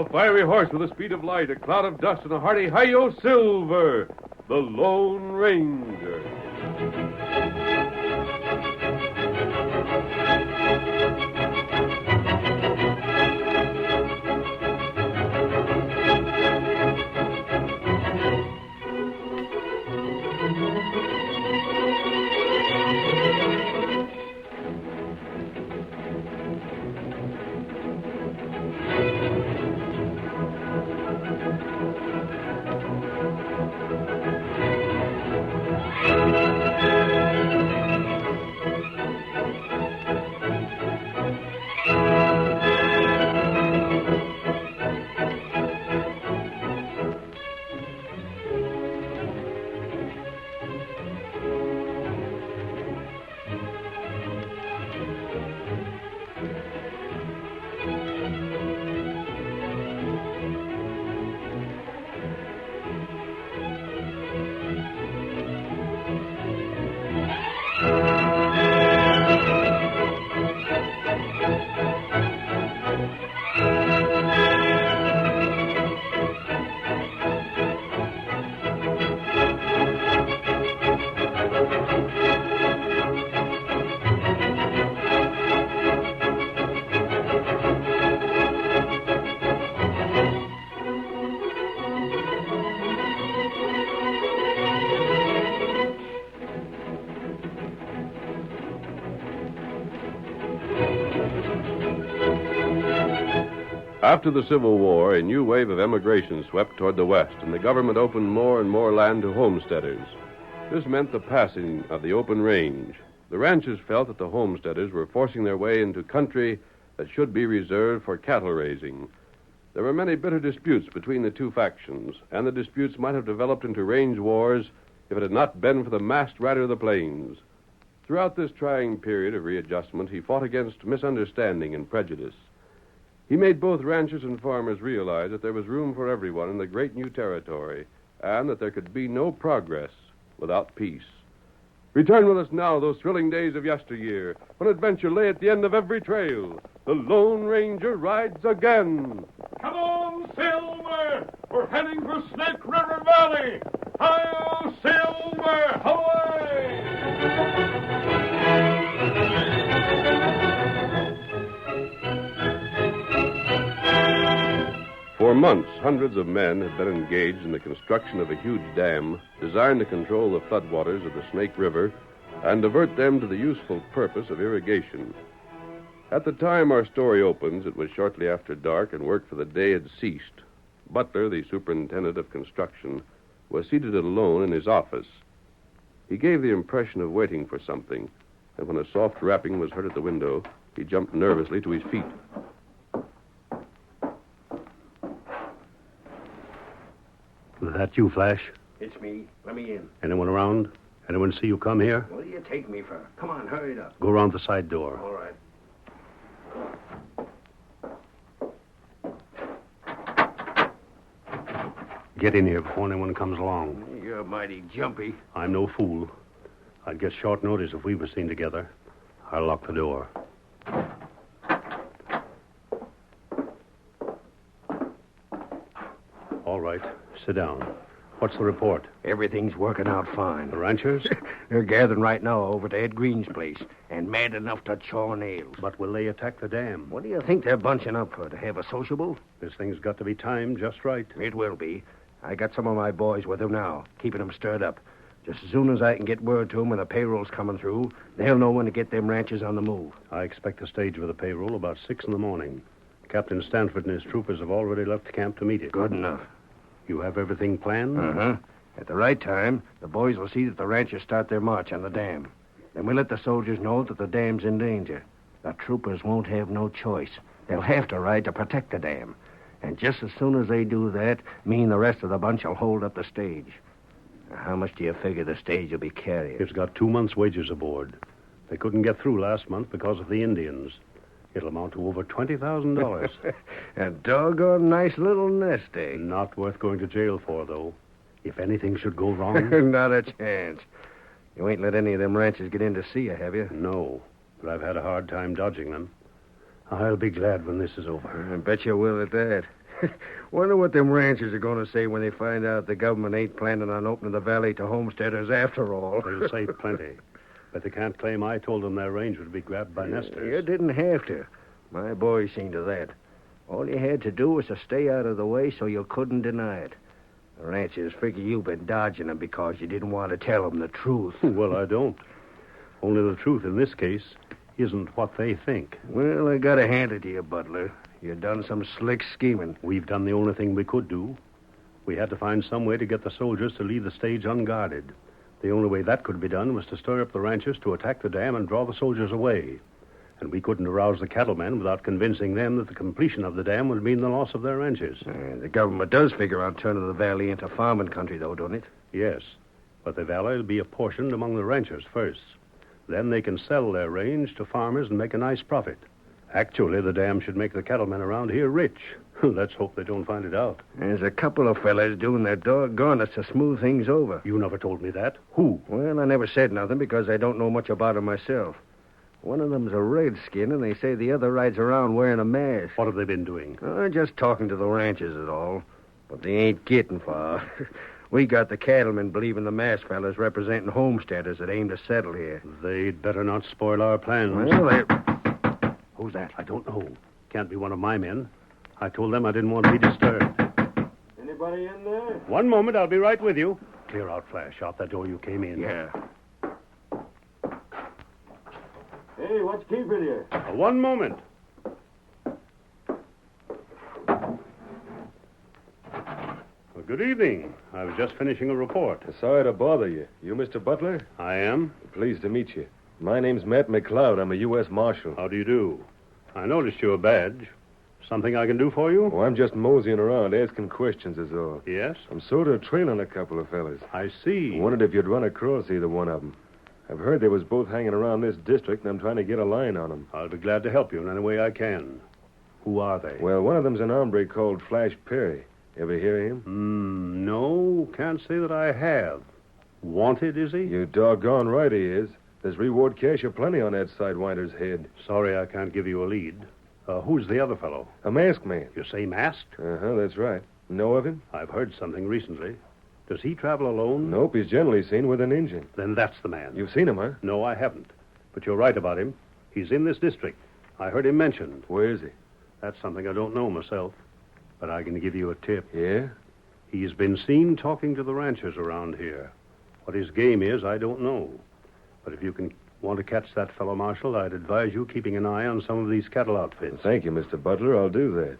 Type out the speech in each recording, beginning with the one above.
A fiery horse with the speed of light, a cloud of dust, and a hearty hi-yo Silver, the Lone Ranger. After the Civil War, a new wave of emigration swept toward the West, and the government opened more and more land to homesteaders. This meant the passing of the open range. The ranchers felt that the homesteaders were forcing their way into country that should be reserved for cattle raising. There were many bitter disputes between the two factions, and the disputes might have developed into range wars if it had not been for the masked rider of the plains. Throughout this trying period of readjustment, he fought against misunderstanding and prejudice. He made both ranchers and farmers realize that there was room for everyone in the great new territory, and that there could be no progress without peace. Return with us now those thrilling days of yesteryear, when adventure lay at the end of every trail. The Lone Ranger rides again. Come on, Silver! We're heading for Snake River Valley! Hi-yo, Silver! Away! For months, hundreds of men had been engaged in the construction of a huge dam designed to control the floodwaters of the Snake River and divert them to the useful purpose of irrigation. At the time our story opens, it was shortly after dark and work for the day had ceased. Butler, the superintendent of construction, was seated alone in his office. He gave the impression of waiting for something, and when a soft rapping was heard at the window, he jumped nervously to his feet. Was that you, Flash? It's me. Let me in. Anyone around? Anyone see you come here? What do you take me for? Come on, hurry it up. Go around the side door. All right. Get in here before anyone comes along. You're mighty jumpy. I'm no fool. I'd get short notice if we were seen together. I'll lock the door. All right. Sit down. What's the report? Everything's working out fine. The ranchers? They're gathering right now over to Ed Green's place and mad enough to chaw nails. But will they attack the dam? What do you think they're bunching up for? To have a sociable? This thing's got to be timed just right. It will be. I got some of my boys with them now, keeping them stirred up. Just as soon as I can get word to them when the payroll's coming through, they'll know when to get them ranchers on the move. I expect the stage with the payroll about 6 in the morning. Captain Stanford and his troopers have already left camp to meet it. Good enough. You have everything planned? Uh-huh. At the right time, the boys will see that the ranchers start their march on the dam. Then we'll let the soldiers know that the dam's in danger. The troopers won't have no choice. They'll have to ride to protect the dam. And just as soon as they do that, me and the rest of the bunch will hold up the stage. Now, how much do you figure the stage will be carrying? It's got 2 months' wages aboard. They couldn't get through last month because of the Indians. It'll amount to over $20,000. A doggone nice little nest egg. Not worth going to jail for, though. If anything should go wrong... Not a chance. You ain't let any of them ranchers get in to see you, have you? No, but I've had a hard time dodging them. I'll be glad when this is over. I bet you will at that. Wonder what them ranchers are going to say when they find out the government ain't planning on opening the valley to homesteaders after all. They'll say plenty. But they can't claim I told them their range would be grabbed by nesters. You didn't have to. My boys seen to that. All you had to do was to stay out of the way so you couldn't deny it. The ranchers figure you've been dodging them because you didn't want to tell them the truth. Well, I don't. Only the truth in this case isn't what they think. Well, I gotta hand it to you, Butler. You done some slick scheming. We've done the only thing we could do. We had to find some way to get the soldiers to leave the stage unguarded. The only way that could be done was to stir up the ranchers to attack the dam and draw the soldiers away. And we couldn't arouse the cattlemen without convincing them that the completion of the dam would mean the loss of their ranches. The government does figure on turning the valley into farming country, though, don't it? Yes, but the valley will be apportioned among the ranchers first. Then they can sell their range to farmers and make a nice profit. Actually, the dam should make the cattlemen around here rich. Let's hope they don't find it out. There's a couple of fellas doing their doggonest to smooth things over. You never told me that. Who? Well, I never said nothing because I don't know much about them myself. One of them's a redskin, and they say the other rides around wearing a mask. What have they been doing? Just talking to the ranchers is all. But they ain't getting far. We got the cattlemen believing the masked fellas representing homesteaders that aim to settle here. They'd better not spoil our plans. Well, who's that? I don't know. Can't be one of my men. I told them I didn't want to be disturbed. Anybody in there? One moment, I'll be right with you. Clear out, Flash. Out that door you came in. Yeah. Hey, what's keeping you? One moment. Well, good evening. I was just finishing a report. Sorry to bother you. You Mr. Butler? I am. Pleased to meet you. My name's Matt McLeod. I'm a U.S. Marshal. How do you do? I noticed your badge. Something I can do for you? Oh, I'm just moseying around, asking questions is all. Yes? I'm sort of trailing a couple of fellas. I see. I wondered if you'd run across either one of them. I've heard they was both hanging around this district, and I'm trying to get a line on them. I'll be glad to help you in any way I can. Who are they? Well, one of them's an hombre called Flash Perry. Ever hear of him? No, can't say that I have. Wanted, is he? You doggone right he is. There's reward cash aplenty on that sidewinder's head. Sorry I can't give you a lead. Who's the other fellow? A masked man. You say masked? Uh-huh, that's right. Know of him? I've heard something recently. Does he travel alone? Nope, he's generally seen with an Injun. Then that's the man. You've seen him, huh? No, I haven't. But you're right about him. He's in this district. I heard him mentioned. Where is he? That's something I don't know myself. But I can give you a tip. Yeah? He's been seen talking to the ranchers around here. What his game is, I don't know. But if you want to catch that fellow, Marshal, I'd advise you keeping an eye on some of these cattle outfits. Thank you, Mr. Butler. I'll do that.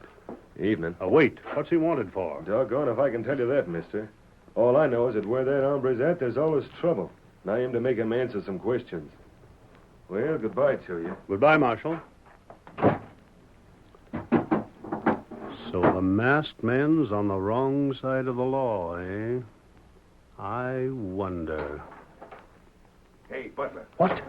Evening. Wait. What's he wanted for? Doggone if I can tell you that, mister. All I know is that where that hombre's at, there's always trouble. And I aim to make him answer some questions. Well, goodbye to you. Goodbye, Marshal. So the masked man's on the wrong side of the law, eh? I wonder. Hey, Butler. What?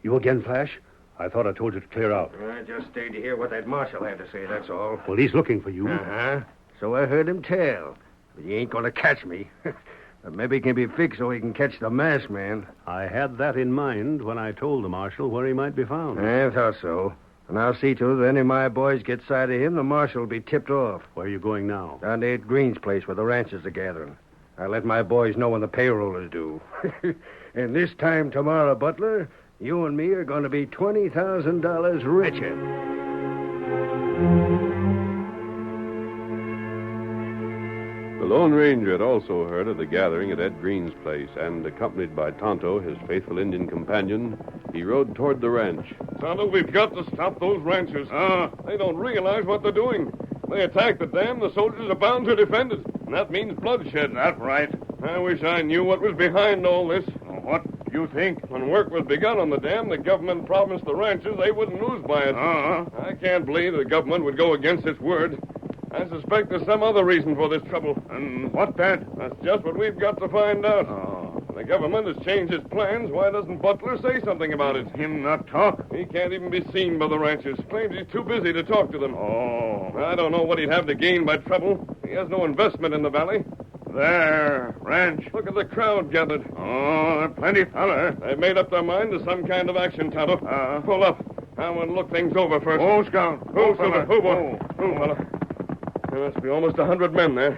You again, Flash? I thought I told you to clear out. I just stayed to hear what that marshal had to say, that's all. Well, he's looking for you. Uh-huh. So I heard him tell. But he ain't going to catch me. But maybe it can be fixed so he can catch the masked man. I had that in mind when I told the marshal where he might be found. I thought so. And I'll see to it that any of my boys get sight of him, the marshal will be tipped off. Where are you going now? Down to Ed Green's place where the ranchers are gathering. I'll let my boys know when the payroll is due. And this time tomorrow, Butler, you and me are going to be $20,000 richer. The Lone Ranger had also heard of the gathering at Ed Green's place, and accompanied by Tonto, his faithful Indian companion, he rode toward the ranch. Tonto, we've got to stop those ranchers. They don't realize what they're doing. They attack the dam, the soldiers are bound to defend it. And that means bloodshed. That's right. I wish I knew what was behind all this. What do you think? When work was begun on the dam, the government promised the ranchers they wouldn't lose by it. I can't believe the government would go against its word. I suspect there's some other reason for this trouble. And what that? That's just what we've got to find out. The government has changed its plans. Why doesn't Butler say something about it? Him not talk? He can't even be seen by the ranchers. Claims he's too busy to talk to them. I don't know what he'd have to gain by trouble. He has no investment in the valley. There, ranch. Look at the crowd gathered. Plenty feller. They've made up their mind to some kind of action, Tonto. Pull up. I want to look things over first. Scout. Fella. Fella. There must be almost 100 men there.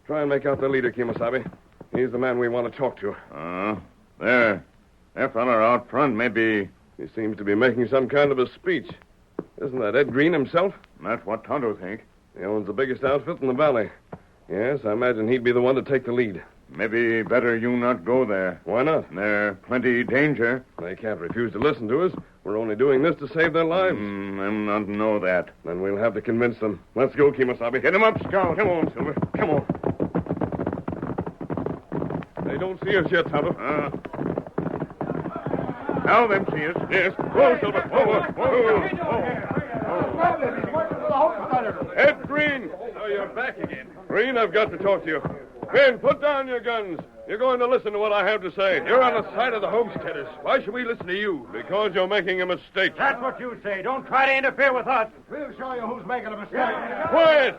Try and make out the leader, Kimasabi. He's the man we want to talk to. There. That fella out front may be... He seems to be making some kind of a speech. Isn't that Ed Green himself? That's what Tonto think. He owns the biggest outfit in the valley. Yes, I imagine he'd be the one to take the lead. Maybe better you not go there. Why not? There plenty danger. They can't refuse to listen to us. We're only doing this to save their lives. Them not know that. Then we'll have to convince them. Let's go, Kimasabi. Get him up, Scout. Come on, Silver. Come on. They don't see us yet, Tonto. Now them see us. Yes. Whoa, Silver. Whoa. Ed Green. So you're back again. Green, I've got to talk to you. Men, put down your guns. You're going to listen to what I have to say. You're on the side of the homesteaders. Why should we listen to you? Because you're making a mistake. That's what you say. Don't try to interfere with us. We'll show you who's making a mistake. Quiet!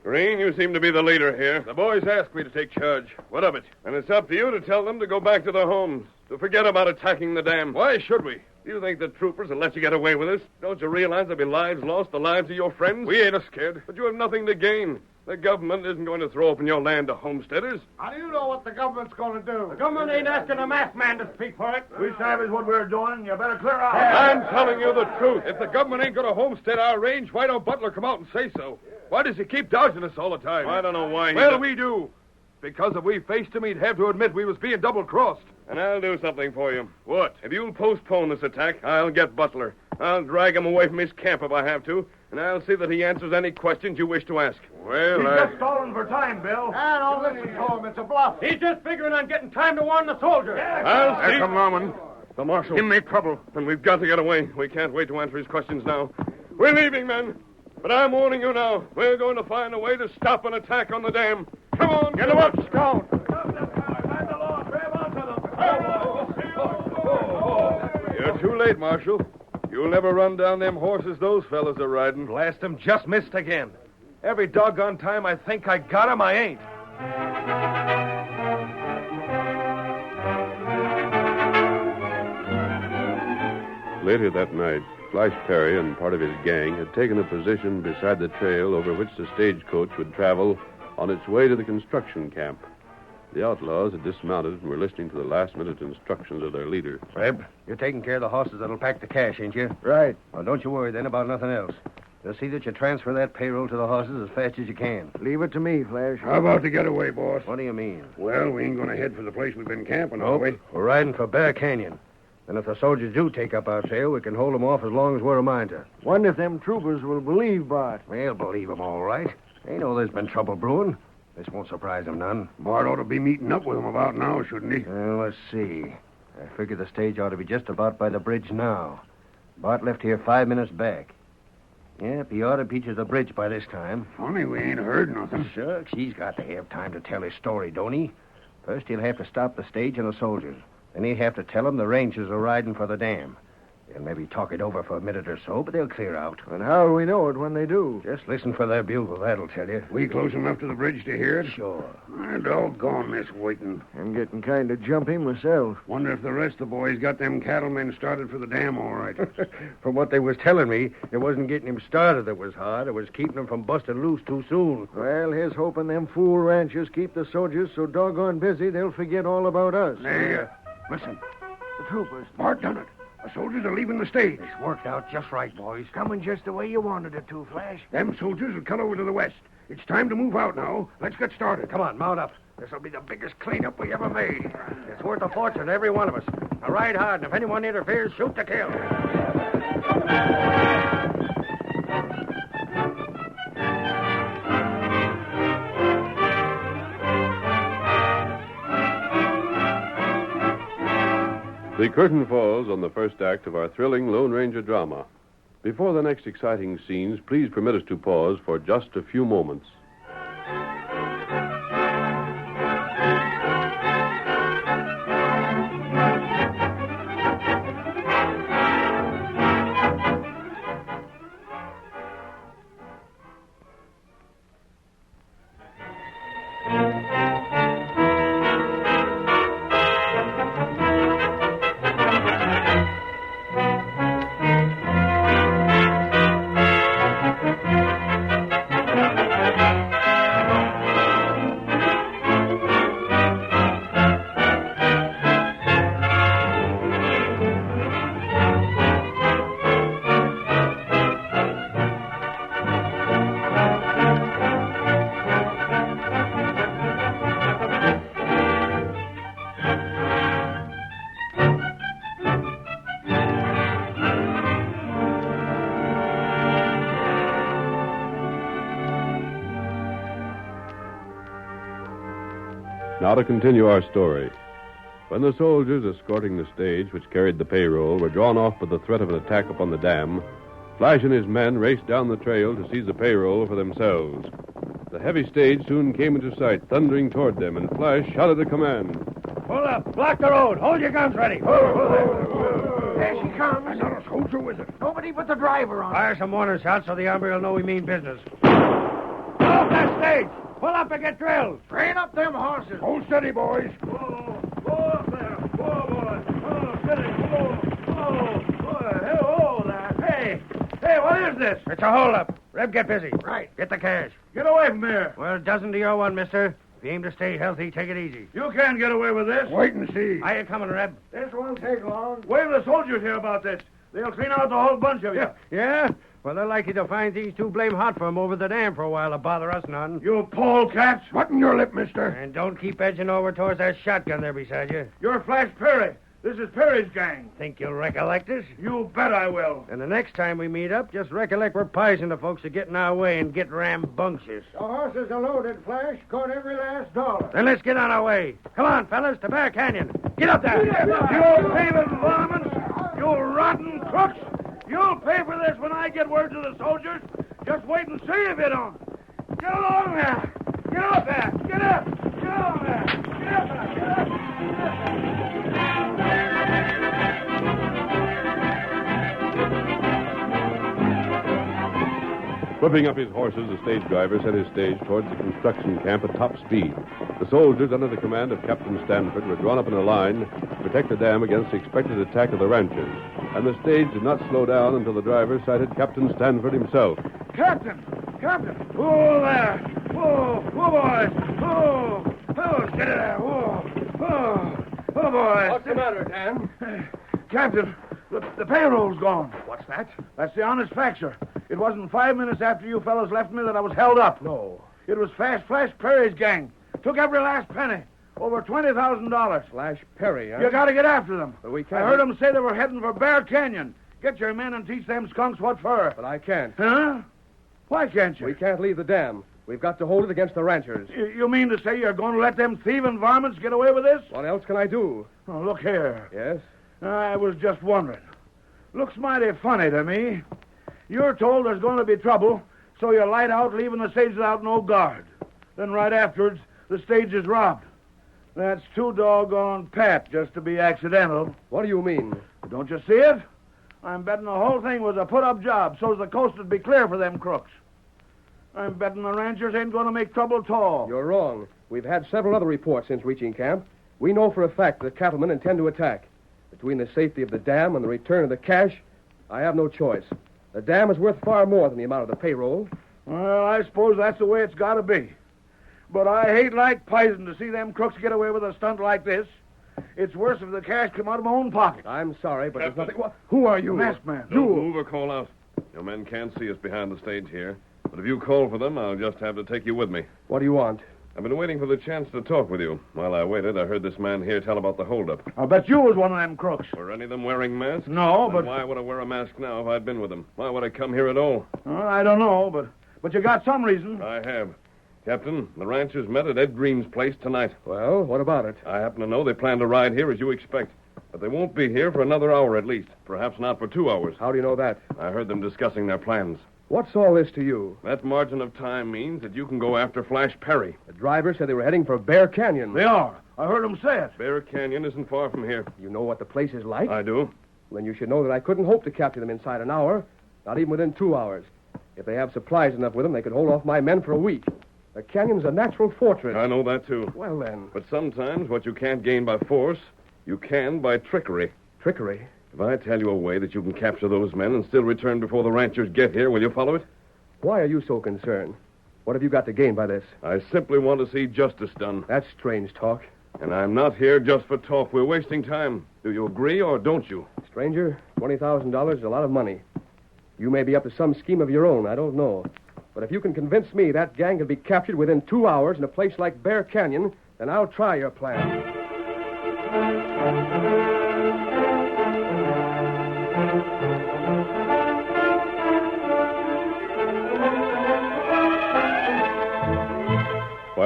Green, you seem to be the leader here. The boys asked me to take charge. What of it? And it's up to you to tell them to go back to their homes, to forget about attacking the dam. Why should we? You think the troopers will let you get away with this? Don't you realize there'll be lives lost, the lives of your friends? We ain't scared. But you have nothing to gain. The government isn't going to throw open your land to homesteaders. How do you know what the government's going to do? The government ain't asking a masked man to speak for it. We savage what we're doing. You better clear out. I'm telling you the truth. If the government ain't going to homestead our range, why don't Butler come out and say so? Why does he keep dodging us all the time? I don't know why. Well, we do. Because if we faced him, he'd have to admit we was being double-crossed. And I'll do something for you. What? If you'll postpone this attack, I'll get Butler. I'll drag him away from his camp if I have to, and I'll see that he answers any questions you wish to ask. Well, He's just stalling for time, Bill. Don't listen to him. It's a bluff. He's just figuring on getting time to warn the soldiers. I'll see. There come Norman. The marshal. Him make trouble. Then we've got to get away. We can't wait to answer his questions now. We're leaving, men. But I'm warning you now. We're going to find a way to stop an attack on the dam. Come on. Get him up, Scout. You're too late, Marshal. You'll never run down them horses those fellas are riding. Blast him, just missed again. Every doggone time I think I got him, I ain't. Later that night, Flash Perry and part of his gang had taken a position beside the trail over which the stagecoach would travel on its way to the construction camp. The outlaws had dismounted and were listening to the last-minute instructions of their leader. Reb, you're taking care of the horses that'll pack the cash, ain't you? Right. Well, don't you worry then about nothing else. You'll see that you transfer that payroll to the horses as fast as you can. Leave it to me, Flash. How about the getaway, boss? What do you mean? Well, we ain't going to head for the place we've been camping, are we? We're riding for Bear Canyon. And if the soldiers do take up our trail, we can hold them off as long as we're a mind to. Wonder if them troopers will believe Bart. They'll believe them all right. They know there's been trouble brewing. This won't surprise them none. Bart ought to be meeting up with them about now, shouldn't he? Well, let's see. I figure the stage ought to be just about by the bridge now. Bart left here 5 minutes back. Yep, he ought to be to the bridge by this time. Funny, we ain't heard nothing. Shucks, he's got to have time to tell his story, don't he? First, he'll have to stop the stage and the soldiers. Then he'll have to tell them the Rangers are riding for the dam. They'll maybe talk it over for a minute or so, but they'll clear out. And how will we know it when they do? Just listen for their bugle, that'll tell you. We close enough to the bridge to hear it? Sure. Doggone this waiting. I'm getting kind of jumpy myself. Wonder if the rest of the boys got them cattlemen started for the dam all right. From what they was telling me, it wasn't getting him started that was hard. It was keeping him from busting loose too soon. Well, here's hoping them fool ranchers keep the soldiers so doggone busy they'll forget all about us. Hey, listen. The troopers. Bart done it. The soldiers are leaving the stage. It's worked out just right, boys. Coming just the way you wanted it to, Flash. Them soldiers will cut over to the west. It's time to move out now. Let's get started. Come on, mount up. This'll be the biggest cleanup we ever made. It's worth a fortune to every one of us. Now ride hard, and if anyone interferes, shoot to kill. The curtain falls on the first act of our thrilling Lone Ranger drama. Before the next exciting scenes, please permit us to pause for just a few moments. Now to continue our story. When the soldiers escorting the stage which carried the payroll were drawn off by the threat of an attack upon the dam, Flash and his men raced down the trail to seize the payroll for themselves. The heavy stage soon came into sight, thundering toward them, and Flash shouted a command. Pull up! Block the road! Hold your guns ready! There she comes. Not a soldier with her. Nobody but the driver on. Fire some warning shots so the hombre will know we mean business. Off that stage! Pull up and get drilled! Train up them horses. Hold steady, boys. Whoa up there. Whoa, boy. Oh, steady. Whoa, there. Hey, what is this? It's a holdup. Reb, get busy. Right. Get the cash. Get away from here. Well, dozen to your one, mister. If you aim to stay healthy, take it easy. You can't get away with this. Wait and see. How you coming, Reb? This won't take long. Wave the soldiers here about this. They'll clean out the whole bunch of you. Yeah? Well, they're likely to find things too blame hot for 'em over the dam for a while to bother us none. You polecats. Button your lip, mister. And don't keep edging over towards that shotgun there beside you. You're Flash Perry. This is Perry's gang. Think you'll recollect us? You bet I will. And the next time we meet up, just recollect we're pies the folks that get in our way and get rambunctious. The horses are loaded, Flash. Caught every last dollar. Then let's get on our way. Come on, fellas, to Bear Canyon. Get up there. You thieving varmints. You rotten crooks. You'll pay for this when I get word to the soldiers. Just wait and see if you don't. Get along there. Get up there. Get up. Get along there. Get up there. Get up. Whipping up his horses, the stage driver set his stage towards the construction camp at top speed. The soldiers, under the command of Captain Stanford, were drawn up in a line to protect the dam against the expected attack of the ranchers. And the stage did not slow down until the driver sighted Captain Stanford himself. Captain! Whoa there! Whoa, boys! Whoa, steady there! Whoa, boys! What's the matter, Dan? Captain, the payroll's gone. What's that? That's the honest fact, sir. It wasn't 5 minutes after you fellows left me that I was held up. No. It was Flash Perry's gang. Took every last penny. Over $20,000. Flash Perry, huh? You gotta get after them. But we I can't. heard them say they were heading for Bear Canyon. Get your men and teach them skunks what for. But I can't. Huh? Why can't you? We can't leave the dam. We've got to hold it against the ranchers. You mean to say you're going to let them thieving varmints get away with this? What else can I do? Oh, look here. Yes? I was just wondering. Looks mighty funny to me. You're told there's going to be trouble, so you light out, leaving the stage without no guard. Then right afterwards, the stage is robbed. That's too doggone pat just to be accidental. What do you mean? Don't you see it? I'm betting the whole thing was a put-up job so's the coast would be clear for them crooks. I'm betting the ranchers ain't going to make trouble at all. You're wrong. We've had several other reports since reaching camp. We know for a fact the cattlemen intend to attack. Between the safety of the dam and the return of the cash, I have no choice. The dam is worth far more than the amount of the payroll. Well, I suppose that's the way it's got to be. But I hate like poison to see them crooks get away with a stunt like this. It's worse if the cash come out of my own pocket. I'm sorry, but there's nothing... Who are you? Masked man. You... Don't move or call out. Your men can't see us behind the stage here. But if you call for them, I'll just have to take you with me. What do you want? I've been waiting for the chance to talk with you. While I waited, I heard this man here tell about the holdup. I'll bet you was one of them crooks. Were any of them wearing masks? No, Then but... why would I wear a mask now if I'd been with them? Why would I come here at all? I don't know, but you got some reason. I have. Captain, the ranchers met at Ed Green's place tonight. Well, what about it? I happen to know they plan to ride here as you expect. But they won't be here for another hour at least. Perhaps not for 2 hours. How do you know that? I heard them discussing their plans. What's all this to you? That margin of time means that you can go after Flash Perry. The driver said they were heading for Bear Canyon. They are. I heard them say it. Bear Canyon isn't far from here. You know what the place is like? I do. Then you should know that I couldn't hope to capture them inside an hour, not even within 2 hours. If they have supplies enough with them, they could hold off my men for a week. The canyon's a natural fortress. I know that, too. Well, then. But sometimes what you can't gain by force, you can by trickery. Trickery? If I tell you a way that you can capture those men and still return before the ranchers get here, will you follow it? Why are you so concerned? What have you got to gain by this? I simply want to see justice done. That's strange talk. And I'm not here just for talk. We're wasting time. Do you agree or don't you? Stranger, $20,000 is a lot of money. You may be up to some scheme of your own, I don't know. But if you can convince me that gang can be captured within 2 hours in a place like Bear Canyon, then I'll try your plan.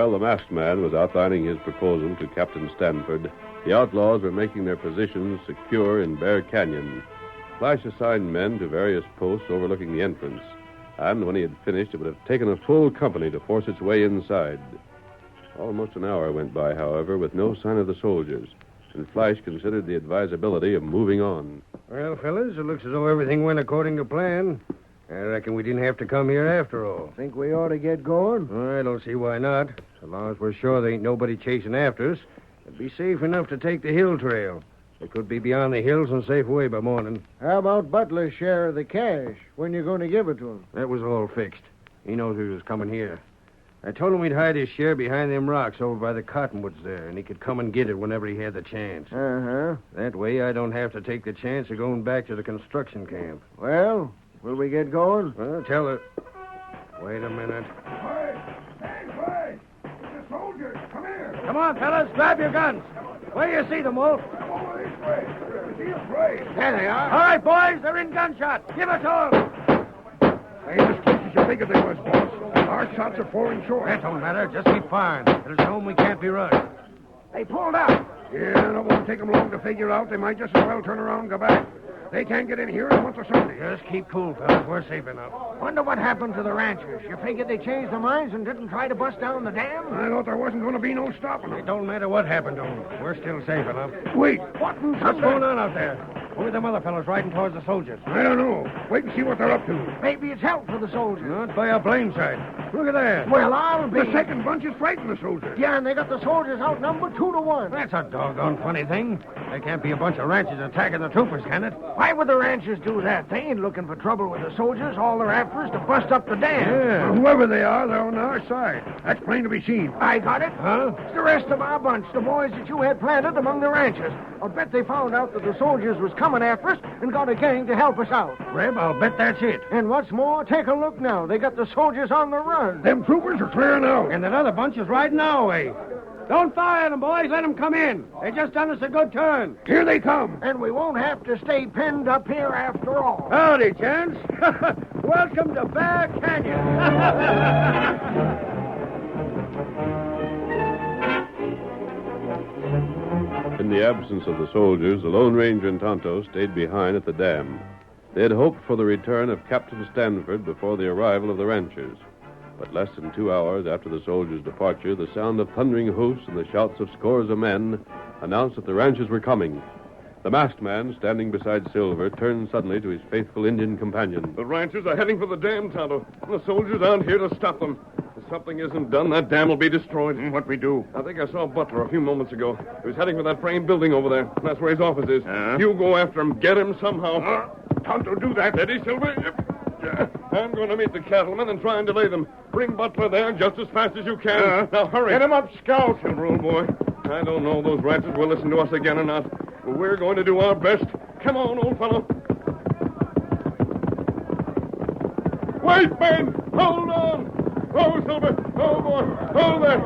While the masked man was outlining his proposal to Captain Stanford, the outlaws were making their positions secure in Bear Canyon. Flash assigned men to various posts overlooking the entrance, and when he had finished, it would have taken a full company to force its way inside. Almost an hour went by, however, with no sign of the soldiers, and Flash considered the advisability of moving on. Well, fellas, it looks as though everything went according to plan. I reckon we didn't have to come here after all. Think we ought to get going? I don't see why not. So long as we're sure there ain't nobody chasing after us, it'd be safe enough to take the hill trail. They could be beyond the hills and safe away by morning. How about Butler's share of the cash? When you going to give it to him? That was all fixed. He knows we was coming here. I told him we'd hide his share behind them rocks over by the cottonwoods there, and he could come and get it whenever he had the chance. Uh-huh. That way I don't have to take the chance of going back to the construction camp. Well, will we get going? Well, tell her. Wait a minute. Hey, the soldiers, come here. Come on, fellas, grab your guns. Where you see them, Wolf? Come over this way. See us right. There they are. All right, boys, they're in gunshot. Give it to them. They ain't as close as you figured they was, boss. Our shots are falling short. That don't matter. Just keep firing. It'll show them we can't be rushed. They pulled out. Yeah, and it won't take them long to figure out. They might just as well turn around and go back. They can't get in here in a month or Sunday. Just keep cool, fellas. We're safe enough. Wonder what happened to the ranchers. You figured they changed their minds and didn't try to bust down the dam? I thought there wasn't going to be no stopping It them. don't matter what happened to them. We're still safe enough. Wait, what in What's Sunday? going on out there? Who are them other fellows riding towards the soldiers? I don't know. Wait and see what they're up to. Maybe it's help for the soldiers. Not by a blame sight. Look at that. Well, I'll be... The second bunch is fighting the soldiers. Yeah, and they got the soldiers outnumbered 2-1. That's a doggone funny thing. There can't be a bunch of ranchers attacking the troopers, can it? Why would the ranchers do that? They ain't looking for trouble with the soldiers. All they're after is to bust up the dam. Yeah. Well, whoever they are, they're on our side. That's plain to be seen. I got it. Huh? It's the rest of our bunch, the boys that you had planted among the ranchers. I'll bet they found out that the soldiers was coming after us and got a gang to help us out. Reb, I'll bet that's it. And what's more, take a look now. They got the soldiers on the run. Them troopers are clearing out. And that other bunch is riding our way. Don't fire them, boys. Let them come in. They just done us a good turn. Here they come. And we won't have to stay pinned up here after all. Howdy, gents. Welcome to Bear Canyon. In the absence of the soldiers, the Lone Ranger and Tonto stayed behind at the dam. They had hoped for the return of Captain Stanford before the arrival of the ranchers. But less than 2 hours after the soldiers' departure, the sound of thundering hoofs and the shouts of scores of men announced that the ranchers were coming. The masked man, standing beside Silver, turned suddenly to his faithful Indian companion. The ranchers are heading for the dam, Tonto. The soldiers aren't here to stop them. If something isn't done, that dam will be destroyed. What we do? I think I saw Butler a few moments ago. He was heading for that frame building over there. That's where his office is. You go after him. Get him somehow. Tonto, do that. Steady, Silver. I'm going to meet the cattlemen and try and delay them. Bring Butler there just as fast as you can. Now, hurry. Get him up, Scout. Silver, old boy. I don't know if those ranchers will listen to us again or not. But we're going to do our best. Come on, old fellow. Wait, Ben! Hold on! Oh, Silver! Oh, boy! Hold there!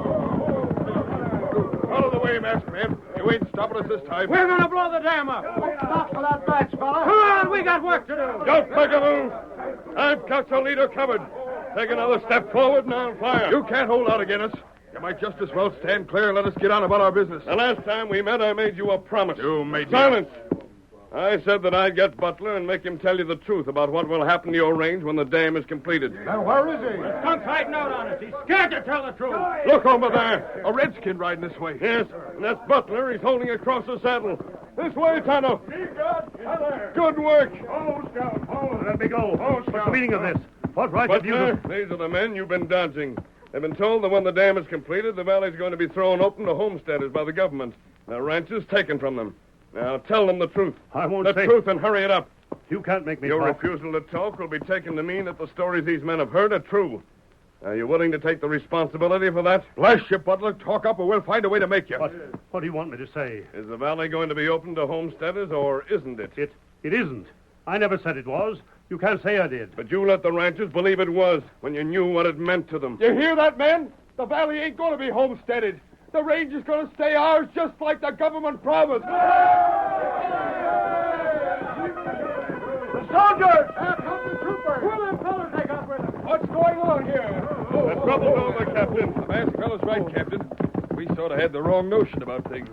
Out of the way, masked man. You ain't stopping us this time. We're going to blow the dam up. Stop for that batch, fella. Come on, we got work to do. Don't make a move. I've got the leader covered. Take another step forward and I'll fire. You can't hold out against us. You might just as well stand clear and let us get on about our business. The last time we met, I made you a promise. You made Silence! I said that I'd get Butler and make him tell you the truth about what will happen to your range when the dam is completed. Now, where is he? Skunk's hiding out on us. He's scared to tell the truth. Look over there. A redskin riding this way. Yes, and that's Butler. He's holding across the saddle. This way, Tonto. Good work. Oh, Scout. Oh, let me go. Oh, Scout. What's the meaning of this? What right have you... Butler, these are the men you've been dodging. They've been told that when the dam is completed, the valley's going to be thrown open to homesteaders by the government. The ranches taken from them. Now, tell them the truth. I won't The say... truth and hurry it up. You can't make me Your talk. refusal to talk will be taken to mean that the stories these men have heard are true. Are you willing to take the responsibility for that? Bless you, Butler. Talk up or we'll find a way to make you. What do you want me to say? Is the valley going to be open to homesteaders, or isn't it? It isn't. I never said it was. You can't say I did. But you let the ranchers believe it was when you knew what it meant to them. You hear that, men? The valley ain't going to be homesteaded. The range is going to stay ours just like the government promised. The soldiers! Here come the troopers! Who will them fellas they got with them? What's going on here? The trouble's over, Captain. The masked fellows right, Captain. We sort of had the wrong notion about things.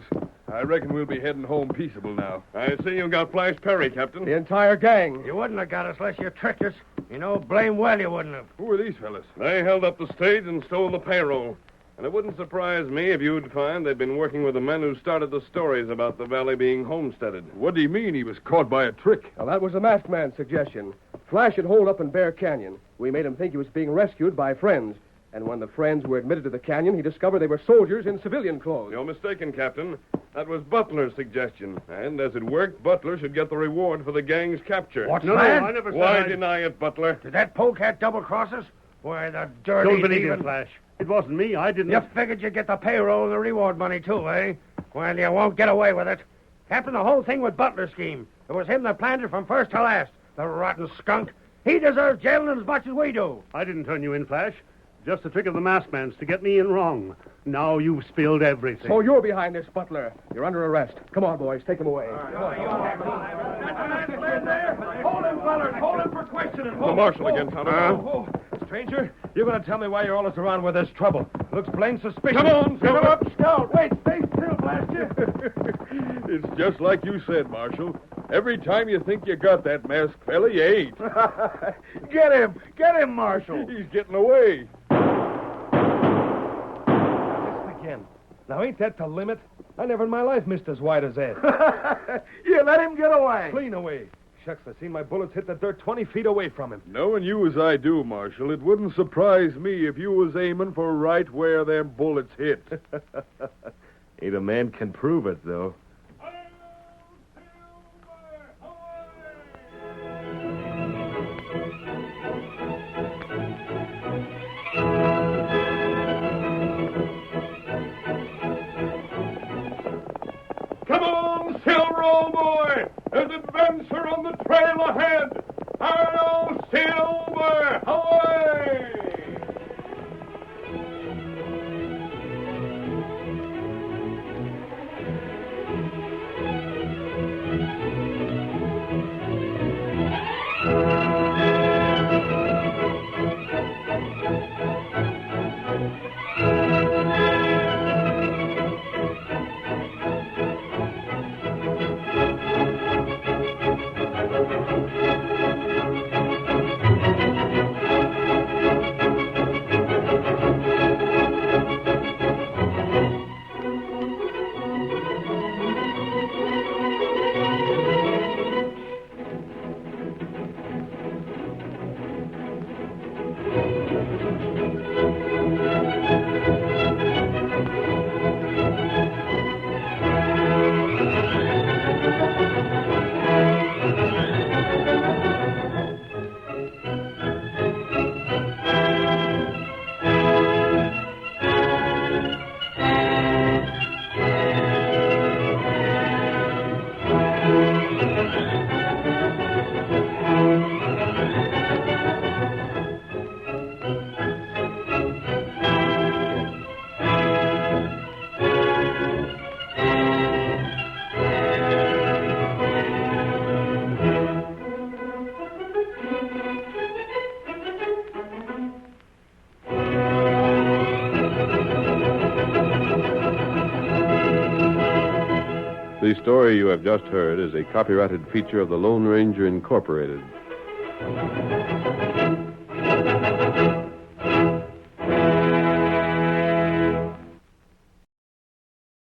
I reckon we'll be heading home peaceable now. I see you got Flash Perry, Captain. The entire gang. You wouldn't have got us unless you tricked us. You know, blame well you wouldn't have. Who are these fellas? They held up the stage and stole the payroll. And it wouldn't surprise me if you'd find they'd been working with the men who started the stories about the valley being homesteaded. What do you mean he was caught by a trick? Well, that was the masked man's suggestion. Flash had holed up in Bear Canyon. We made him think he was being rescued by friends. And when the friends were admitted to the canyon, he discovered they were soldiers in civilian clothes. You're mistaken, Captain. That was Butler's suggestion. And as it worked, Butler should get the reward for the gang's capture. What's No, that? I never said Why I... deny it, Butler? Did that polecat double-cross us? Why, the dirty Don't believe thieving- it, Flash. It wasn't me. I didn't... You figured you'd get the payroll and the reward money, too, eh? Well, you won't get away with it. Captain, the whole thing was Butler's scheme. It was him that planned it from first to last. The rotten skunk. He deserves jailing as much as we do. I didn't turn you in, Flash. Just a trick of the masked man's to get me in wrong. Now you've spilled everything. So you're behind this, Butler. You're under arrest. Come on, boys. Take him away. Hold him, fellers. Hold him for questioning. The marshal again, Tonto. Stranger, you're going to tell me why you're always around with this trouble. Looks plain suspicious. Come on, Give him Silver. up, Scout. Wait, stay still, blast you. It's just like you said, Marshal. Every time you think you got that masked fella, you ain't. Get him. Get him, Marshal. He's getting away. Missed again. Now, ain't that the limit? I never in my life missed as wide as that. You let him get away. Clean away. Shucks, I seen my bullets hit the dirt 20 feet away from him. Knowing you as I do, Marshal, it wouldn't surprise me if you was aiming for right where them bullets hit. Ain't a man can prove it, though. Come on, Silver, old boy! There's adventure on the trail ahead! Hello, Silver! Away! The story you have just heard is a copyrighted feature of the Lone Ranger Incorporated.